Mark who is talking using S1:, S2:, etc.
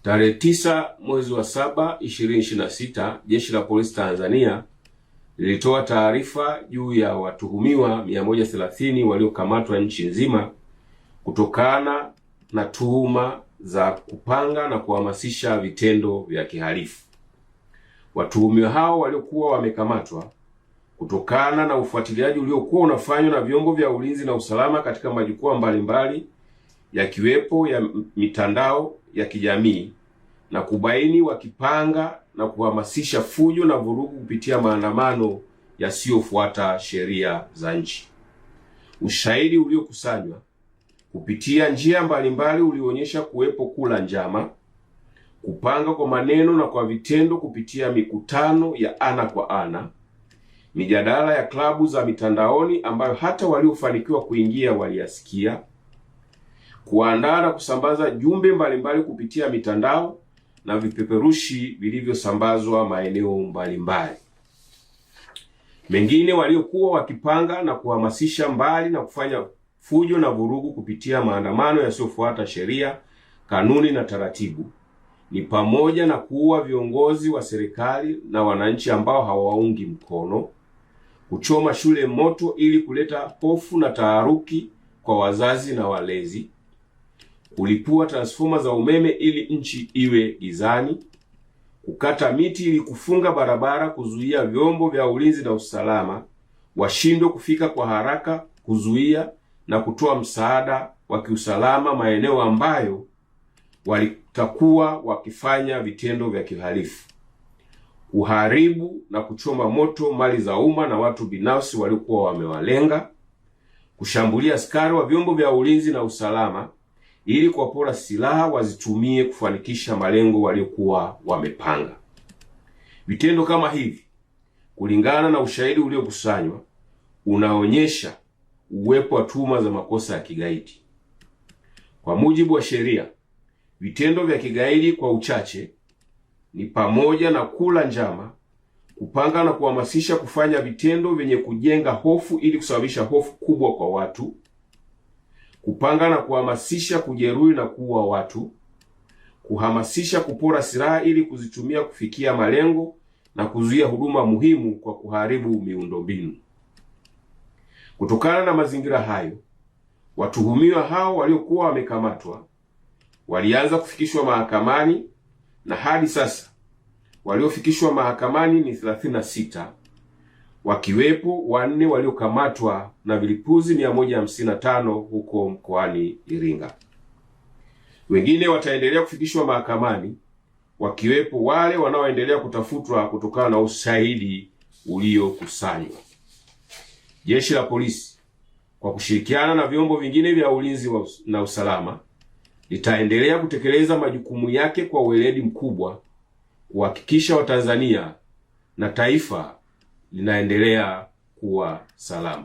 S1: Tarehe 9 mwezi wa 7 2026, Jeshi la Polisi Tanzania lilitoa taarifa juu ya watuhumiwa 130 waliokamatwa nchi nzima kutokana na tuhuma za kupanga na kuhamasisha vitendo vya kihalifu. Watuhumiwa hao waliokuwa wamekamatwa kutokana na ufuatiliaji uliokuwa unafanywa na vyombo vya ulinzi na usalama katika majukwaa mbalimbali yakiwepo ya mitandao ya kijamii na kubaini wakipanga na kuhamasisha fujo na vurugu kupitia maandamano yasiyofuata sheria za nchi. Ushahidi uliokusanywa kupitia njia mbalimbali ulionyesha kuwepo kula njama, kupanga kwa maneno na kwa vitendo kupitia mikutano ya ana kwa ana, mijadala ya klabu za mitandaoni ambayo hata waliofanikiwa kuingia waliyasikia, kuandaa na kusambaza jumbe mbalimbali kupitia mitandao na vipeperushi vilivyosambazwa maeneo mbalimbali. Mengine waliokuwa wakipanga na kuhamasisha mbali na kufanya fujo na vurugu kupitia maandamano yasiyofuata sheria, kanuni na taratibu ni pamoja na kuua viongozi wa serikali na wananchi ambao hawaungi mkono, kuchoma shule moto ili kuleta hofu na taharuki kwa wazazi na walezi, kulipua transforma za umeme ili nchi iwe gizani, kukata miti ili kufunga barabara, kuzuia vyombo vya ulinzi na usalama washindwe kufika kwa haraka, kuzuia na kutoa msaada wa kiusalama maeneo ambayo walitakuwa wakifanya vitendo vya kihalifu, kuharibu na kuchoma moto mali za umma na watu binafsi waliokuwa wamewalenga, kushambulia askari wa vyombo vya ulinzi na usalama ili kuwapora silaha wazitumie kufanikisha malengo waliokuwa wamepanga. Vitendo kama hivi, kulingana na ushahidi uliokusanywa, unaonyesha uwepo wa tuhuma za makosa ya kigaidi. Kwa mujibu wa sheria, vitendo vya kigaidi kwa uchache ni pamoja na kula njama, kupanga na kuhamasisha kufanya vitendo vyenye kujenga hofu ili kusababisha hofu kubwa kwa watu, kupanga na kuhamasisha kujeruhi na kuua watu, kuhamasisha kupora silaha ili kuzitumia kufikia malengo na kuzuia huduma muhimu kwa kuharibu miundombinu. Kutokana na mazingira hayo, watuhumiwa hao waliokuwa wamekamatwa walianza kufikishwa mahakamani na hadi sasa waliofikishwa mahakamani ni 36, wakiwepo 4 waliokamatwa na vilipuzi 155 huko mkoani Iringa. Wengine wataendelea kufikishwa mahakamani, wakiwepo wale wanaoendelea kutafutwa kutokana na ushahidi uliokusanywa. Jeshi la Polisi kwa kushirikiana na vyombo vingine vya ulinzi na usalama litaendelea kutekeleza majukumu yake kwa weledi mkubwa kuhakikisha Watanzania na taifa linaendelea kuwa salama.